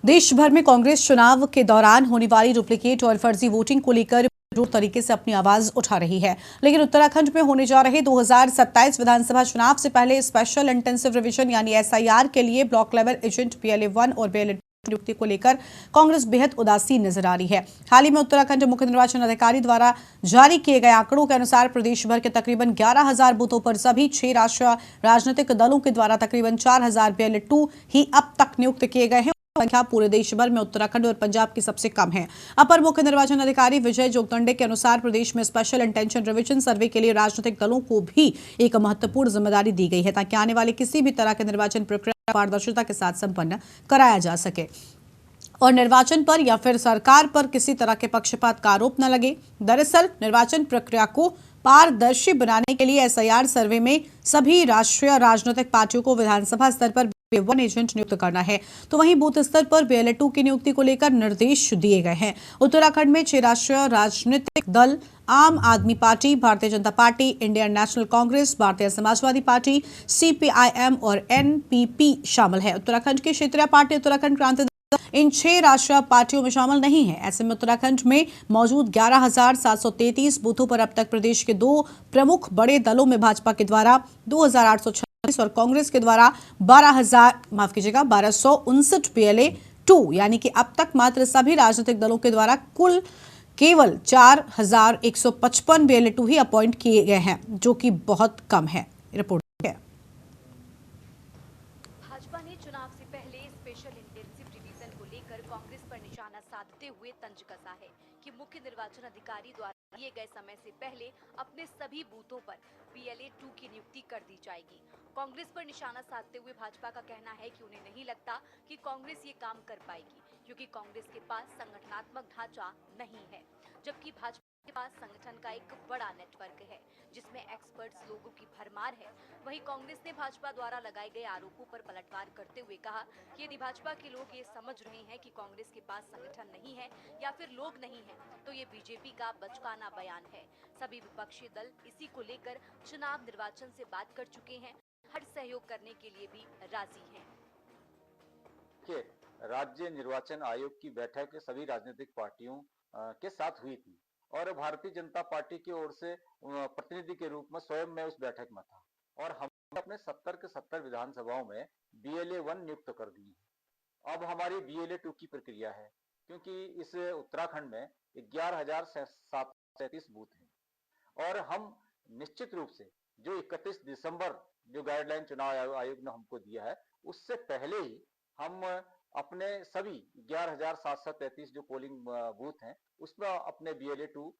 देश भर में कांग्रेस चुनाव के दौरान होने वाली डुप्लीकेट और फर्जी वोटिंग को लेकर पूरी तरीके से अपनी आवाज उठा रही है। लेकिन उत्तराखंड में होने जा रहे 2027 विधानसभा चुनाव से पहले स्पेशल इंटेंसिव रिवीजन यानी एसआईआर के लिए ब्लॉक लेवल एजेंट BLA1 और BLA2 नियुक्ति को लेकर कांग्रेस बेहद उदासीन नजर आ रही है। हाल ही में उत्तराखंड मुख्य निर्वाचन अधिकारी द्वारा जारी किए गए आंकड़ों के अनुसार प्रदेश भर के तकरीबन 11,000 बूथों पर सभी 6 राष्ट्रीय राजनीतिक दलों के द्वारा तकरीबन 4,000 BLA2 ही अब तक नियुक्त किए गए हैं। संख्या पूरे देश भर में उत्तराखंड और पंजाब की सबसे कम है। अपर मुख्य निर्वाचन अधिकारी विजय जोगदंडे के अनुसार प्रदेश में स्पेशल इंटेंशन रिवीजन सर्वे के लिए राजनीतिक दलों को भी एक महत्वपूर्ण जिम्मेदारी दी गई है ताकि आने वाले किसी भी तरह के निर्वाचन प्रक्रिया पारदर्शिता के साथ संपन्न कराया जा सके और निर्वाचन पर या फिर सरकार पर किसी तरह के पक्षपात का आरोप न लगे। दरअसल निर्वाचन प्रक्रिया को पारदर्शी बनाने के लिए एसआईआर सर्वे में सभी राष्ट्रीय राजनीतिक पार्टियों को विधानसभा स्तर पर BLA1 एजेंट नियुक्त करना है, तो वहीं बूथ स्तर पर BLA2 की नियुक्ति को लेकर निर्देश दिए गए हैं। उत्तराखंड में 6 राष्ट्रीय राजनीतिक दल आम आदमी party, Bharatiya Janata party, Indian national Congress, भारतीय समाजवादी पार्टी, CPIM और NPP शामिल है। उत्तराखंड की क्षेत्रीय पार्टी उत्तराखंड क्रांति इन 6 राष्ट्रीय पार्टियों में शामिल नहीं है। ऐसे में उत्तराखंड में मौजूद 11,733 बूथों पर अब तक प्रदेश के 2 प्रमुख बड़े दलों में भाजपा के द्वारा 2,836 और कांग्रेस के द्वारा 1259 BLA2 यानी कि अब तक मात्र सभी राजनीतिक दलों के द्वारा कुल केवल 4,155 BLA2 ही अपॉइंट किए गए हैं, जो कि बहुत कम है। रिपोर्ट भाजपा ने चुनाव से पहले स्पेशल इंटेंसिव रिवीजन को लेकर कांग्रेस पर निशाना साधते हुए तंज कसा है कि मुख्य निर्वाचन अधिकारी द्वारा दिए गए समय से पहले अपने सभी बूथों पर BLA2 की नियुक्ति कर दी जाएगी। कांग्रेस पर निशाना साधते हुए भाजपा का कहना है कि उन्हें नहीं लगता कि कांग्रेस ये काम कर पाएगी क्योंकि कांग्रेस के पास संगठनात्मक ढांचा नहीं है, जबकि भाजपा के पास संगठन का एक बड़ा नेटवर्क है जिसमें एक्सपर्ट्स लोगों की भरमार है। वहीं कांग्रेस ने भाजपा द्वारा लगाए गए आरोपों पर पलटवार करते हुए कहा कि यदि भाजपा के लोग ये समझ रहे हैं कि कांग्रेस के पास संगठन नहीं है या फिर लोग नहीं है, तो ये बीजेपी का बचकाना बयान है। सभी विपक्षी दल इसी को लेकर चुनाव निर्वाचन से बात कर चुके हैं, हर सहयोग करने के लिए भी राजी हैं। राज्य निर्वाचन आयोग की बैठक सभी राजनीतिक पार्टियों के साथ हुई थी और भारतीय जनता पार्टी की ओर से प्रतिनिधि के रूप में स्वयं मैं उस बैठक में था और हमने अपने 70 के 70 विधानसभाओं में BLA1 नियुक्त कर दी है। अब हमारी BLA2 की प्रक्रिया है क्योंकि इस उत्तराखंड में 11,733 बूथ हैं और हम निश्चित रूप से जो 31 दिसंबर जो गाइडलाइन चुनाव आयोग ने हमको दिया है उससे पहले ही हम अपने सभी 11,733 जो पोलिंग बूथ हैं उसमें अपने BLA2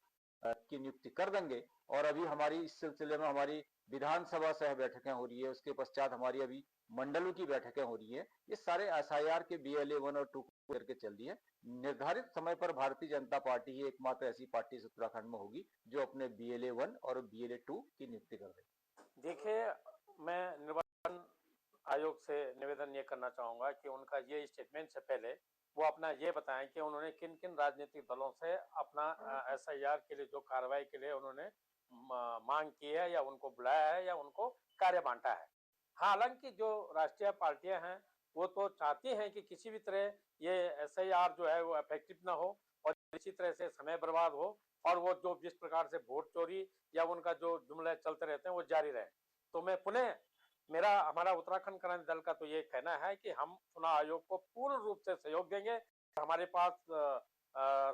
की नियुक्ति कर देंगे। और अभी हमारी इस सिलसिले में हमारी विधानसभा सह बैठकें हो रही है, उसके पश्चात हमारी अभी मंडलों की बैठकें हो रही है। ये सारे SIR के BLA1 और 2 करके चल रही है। निर्धारित समय पर भारतीय जनता पार्टी ही एकमात्र ऐसी पार्टी उत्तराखंड में होगी जो अपने BLA1 और BLA2 की नियुक्ति कर देगी। देखिए, मैं निर्वाचन आयोग से निवेदन ये करना चाहूंगा कि उनका ये स्टेटमेंट से पहले वो अपना ये बताएं कि उन्होंने किन किन राजनीतिक दलों से अपना SIR के लिए जो कार्रवाई के लिए उन्होंने मांग की है या उनको बुलाया है या उनको कार्य बांटा है। हालांकि जो राष्ट्रीय पार्टियां हैं वो तो चाहती हैं कि किसी भी तरह ये SIR जो है वो इफेक्टिव ना हो और इसी तरह से समय बर्बाद हो और वो जो जिस प्रकार से वोट चोरी या उनका जो जुमले चलते रहते हैं वो जारी रहे। तो मैं पुनः हमारा उत्तराखंड क्रांति दल का तो ये कहना है कि हम चुनाव आयोग को पूर्ण रूप से सहयोग देंगे। हमारे पास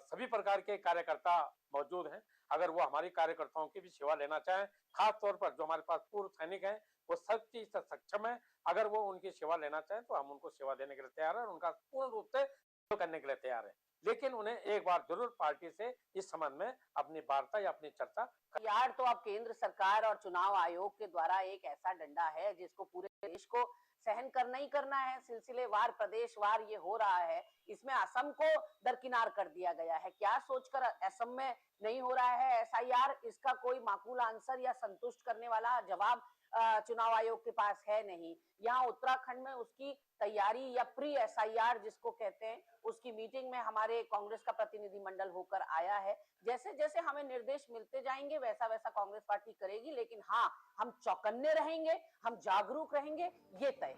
सभी प्रकार के कार्यकर्ता मौजूद हैं। अगर वो हमारी कार्यकर्ताओं की भी सेवा लेना चाहें, खास तौर पर जो हमारे पास पूर्व सैनिक हैं वो सब चीज से सक्षम है। अगर वो उनकी सेवा लेना चाहें तो हम उनको सेवा देने के लिए तैयार है और उनका पूर्ण रूप से सहयोग करने के लिए तैयार है। लेकिन उन्हें एक बार जरूर पार्टी से इस संबंध में अपनी वार्ता या अपनी चर्चा यार तो अब केंद्र सरकार और चुनाव आयोग के द्वारा एक ऐसा डंडा है जिसको पूरे देश को सहन करना ही करना है। सिलसिलेवार प्रदेशवार ये हो रहा है, इसमें असम को दरकिनार कर दिया गया है। क्या सोचकर असम में नहीं हो रहा है SIR, इसका कोई माकूल आंसर या संतुष्ट करने वाला जवाब चुनाव आयोग के पास है नहीं। यहाँ उत्तराखंड में उसकी तैयारी या प्री SIR जिसको कहते हैं, उसकी मीटिंग में हमारे कांग्रेस का प्रतिनिधि मंडल होकर आया है। जैसे जैसे हमें निर्देश मिलते जाएंगे वैसा वैसा कांग्रेस पार्टी करेगी, लेकिन हाँ, हम चौकन्ने रहेंगे, हम जागरूक रहेंगे, ये तय है।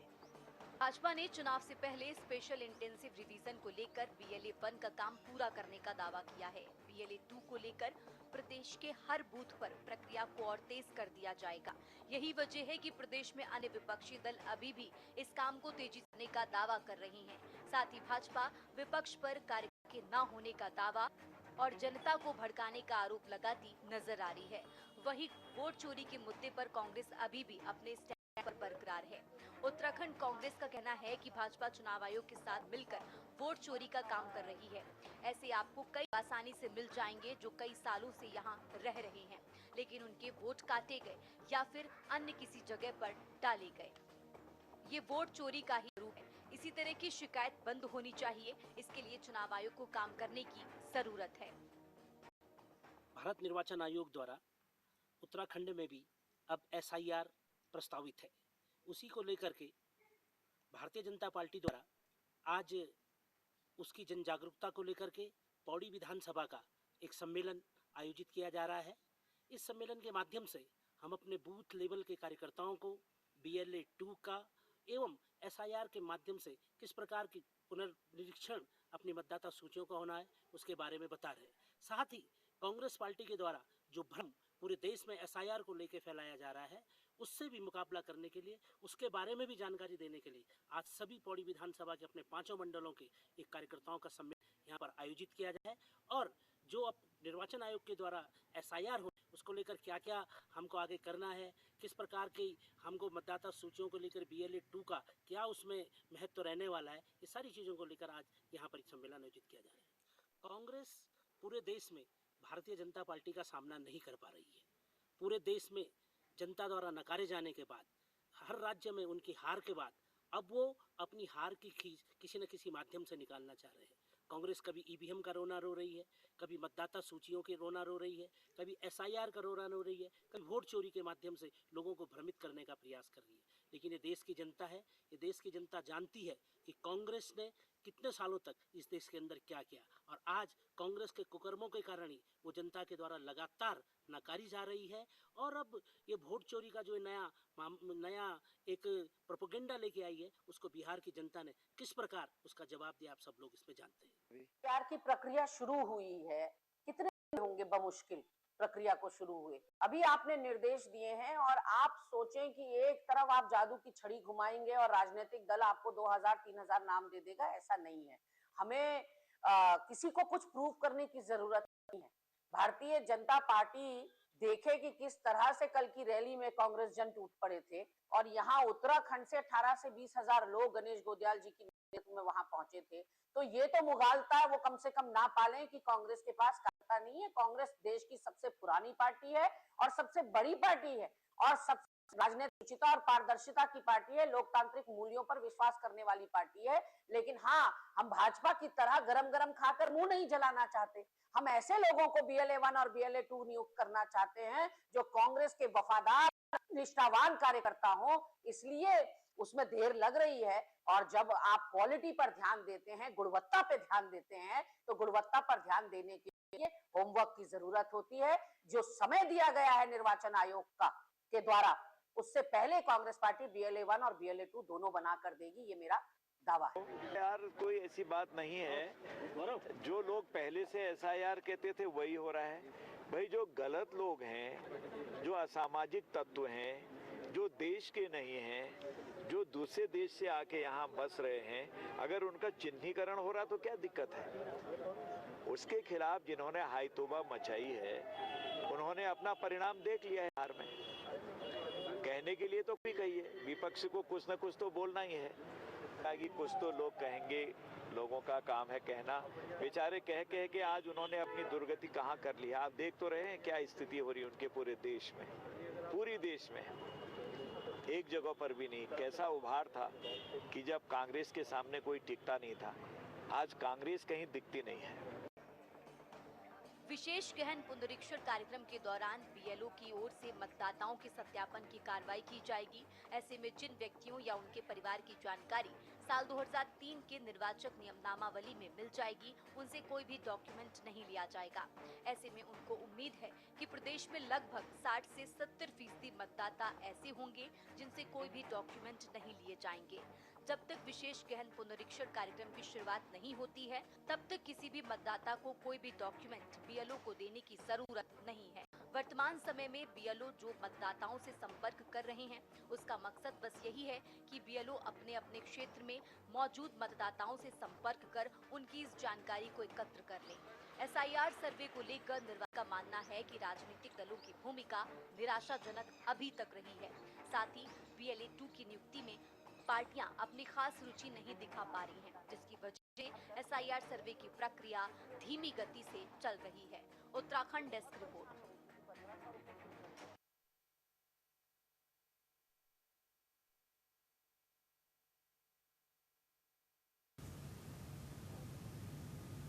भाजपा ने चुनाव से पहले स्पेशल इंटेंसिव रिवीजन को लेकर BLA 1 का काम पूरा करने का दावा किया है। BLA 2 को लेकर प्रदेश के हर बूथ पर प्रक्रिया को और तेज कर दिया जाएगा। यही वजह है कि प्रदेश में अन्य विपक्षी दल अभी भी इस काम को तेजी से करने का दावा कर रही हैं। साथ ही भाजपा विपक्ष पर कार्य के न होने का दावा और जनता को भड़काने का आरोप लगाती नजर आ रही है। वहीं वोट चोरी के मुद्दे पर कांग्रेस अभी भी अपने स्टैंड पर बरकरार है। उत्तराखंड कांग्रेस का कहना है कि भाजपा चुनाव आयोग के साथ मिलकर वोट चोरी का काम कर रही है। ऐसे आपको कई आसानी से मिल जाएंगे जो कई सालों से यहाँ रह रहे हैं, लेकिन उनके वोट काटे गए या फिर अन्य किसी जगह पर डाले गए। ये वोट चोरी का ही रूप है। इसी तरह की शिकायत बंद होनी चाहिए। इसके लिए चुनाव आयोग को काम करने की जरूरत है। भारत निर्वाचन आयोग द्वारा उत्तराखंड में भी अब SIR प्रस्तावित है। उसी को लेकर के भारतीय जनता पार्टी द्वारा आज उसकी जन जागरूकता को लेकर के पौड़ी विधानसभा का एक सम्मेलन आयोजित किया जा रहा है। इस सम्मेलन के माध्यम से हम अपने बूथ लेवल के कार्यकर्ताओं को BLA 2 का एवं SIR के माध्यम से किस प्रकार की पुनर्निरीक्षण अपनी मतदाता सूचियों का होना है उसके बारे में बता रहे हैं। साथ ही कांग्रेस पार्टी के द्वारा जो भ्रम पूरे देश में SIR को लेकर फैलाया जा रहा है उससे भी मुकाबला करने के लिए, उसके बारे में भी जानकारी देने के लिए आज सभी पौड़ी विधानसभा के अपने 5 मंडलों के एक कार्यकर्ताओं का सम्मेलन यहाँ पर आयोजित किया जाए है। और जो अब निर्वाचन आयोग के द्वारा SIR हो उसको लेकर क्या क्या हमको आगे करना है, किस प्रकार की हमको मतदाता सूचियों को लेकर BLA 2 का क्या उसमें महत्व रहने वाला है, ये सारी चीज़ों को लेकर आज यहाँ पर एक सम्मेलन आयोजित किया जा रहा है। कांग्रेस पूरे देश में भारतीय जनता पार्टी का सामना नहीं कर पा रही है। पूरे देश में जनता द्वारा नकारे जाने के बाद, हर राज्य में उनकी हार के बाद अब वो अपनी हार की खींच किसी न किसी माध्यम से निकालना चाह रहे हैं। कांग्रेस कभी EVM का रोना रो रही है, कभी मतदाता सूचियों के रोना रो रही है, कभी SIR का रोना रो रही है, कभी वोट चोरी के माध्यम से लोगों को भ्रमित करने का प्रयास कर रही है। लेकिन ये देश की जनता है, ये देश की जनता जानती है कि कांग्रेस ने कितने सालों तक इस देश के अंदर क्या किया, और आज कांग्रेस के कुकर्मों के कारण ही वो जनता के द्वारा लगातार नकारी जा रही है। और अब ये वोट चोरी का जो नया एक प्रोपेगेंडा लेके आई है उसको बिहार की जनता ने किस प्रकार उसका जवाब दिया आप सब लोग इसमें जानते हैं। प्यार की प्रक्रिया शुरू हुई है, कितने दिन होंगे बमुश्किल प्रक्रिया को शुरू हुए। अभी आपने निर्देश दिए हैं और आप सोचें कि एक तरफ आप जादू की छड़ी घुमाएंगे और राजनीतिक दल आपको 2000-3000 नाम दे देगा, ऐसा नहीं है। हमें किसी को कुछ प्रूव करने की जरूरत नहीं है। भारतीय जनता पार्टी देखे कि किस तरह से कल की रैली में कांग्रेस जन टूट पड़े थे और यहाँ उत्तराखंड से 18 से 20 हजार लोग गणेश गोदियाल जी की नेतृत्व में वहां पहुंचे थे। तो ये तो मुगालता है वो कम से कम ना पालें कि कांग्रेस के पास कार्यकर्ता नहीं है। कांग्रेस देश की सबसे पुरानी पार्टी है और सबसे बड़ी पार्टी है और सबसे राजनीतिक उचितता और पारदर्शिता की पार्टी है, लोकतांत्रिक मूल्यों पर विश्वास करने वाली पार्टी है। लेकिन हाँ, हम भाजपा की तरह गरम गरम खाकर मुंह नहीं जलाना चाहते। हम ऐसे लोगों को BLA 1 और BLA 2 नियुक्त करना चाहते हैं जो कांग्रेस के वफादार निष्ठावान कार्यकर्ता हो, इसलिए उसमें देर लग रही है। और जब आप क्वालिटी पर ध्यान देते हैं, गुणवत्ता पे ध्यान देते हैं, तो गुणवत्ता पर ध्यान देने के लिए होमवर्क की जरूरत होती है। जो समय दिया गया है निर्वाचन आयोग का के द्वारा, उससे पहले कांग्रेस पार्टी BLA 1 और BLA 2 दोनों बना कर देगी, ये मेरा दावा है। यार कोई ऐसी बात नहीं है। जो लोग पहले से SIR कहते थे वही हो रहा है। भाई जो गलत लोग हैं, जो असामाजिक तत्व हैं, जो देश के नहीं हैं, जो दूसरे देश से आके यहाँ बस रहे हैं, अगर उनका चिन्हीकरण हो रहा तो क्या दिक्कत है। उसके खिलाफ जिन्होंने हाई तौबा मचाई है उन्होंने अपना परिणाम देख लिया है हार में। कहने के लिए तो कोई कहिए, विपक्ष को कुछ न कुछ तो बोलना ही है ताकि कुछ तो लोग कहेंगे। लोगों का काम है कहना। बेचारे कह कह के आज उन्होंने अपनी दुर्गति कहाँ कर ली है। आप देख तो रहे हैं क्या स्थिति हो रही है उनके पूरे देश में, पूरी देश में। एक जगह पर भी नहीं। कैसा उभार था कि जब कांग्रेस के सामने कोई टिकता नहीं था, आज कांग्रेस कहीं दिखती नहीं है। विशेष गहन पुनरीक्षण कार्यक्रम के दौरान BLO की ओर से मतदाताओं के सत्यापन की कार्रवाई की जाएगी। ऐसे में जिन व्यक्तियों या उनके परिवार की जानकारी साल 2003 के निर्वाचक नियमनामावली में मिल जाएगी, उनसे कोई भी डॉक्यूमेंट नहीं लिया जाएगा। ऐसे में उनको उम्मीद है कि प्रदेश में लगभग 60 से 70% मतदाता ऐसे होंगे जिनसे कोई भी डॉक्यूमेंट नहीं लिए जाएंगे। जब तक विशेष गहन पुनरीक्षण कार्यक्रम की शुरुआत नहीं होती है, तब तक किसी भी मतदाता को कोई भी डॉक्यूमेंट बीएलओ को देने की जरूरत नहीं है। वर्तमान समय में बीएलओ जो मतदाताओं से संपर्क कर रहे हैं, उसका मकसद बस यही है कि बीएलओ अपने अपने क्षेत्र में मौजूद मतदाताओं से संपर्क कर उनकी इस जानकारी को एकत्र कर लें। एसआईआर सर्वे को लेकर निर्वाचन का मानना है कि राजनीतिक दलों की भूमिका निराशाजनक अभी तक रही है। साथ ही बीएलए 2 की नियुक्ति में पार्टियां अपनी खास रुचि नहीं दिखा पा रही हैं, जिसकी वजह से एसआईआर सर्वे की प्रक्रिया धीमी गति से चल रही है। Uttarakhand desk report.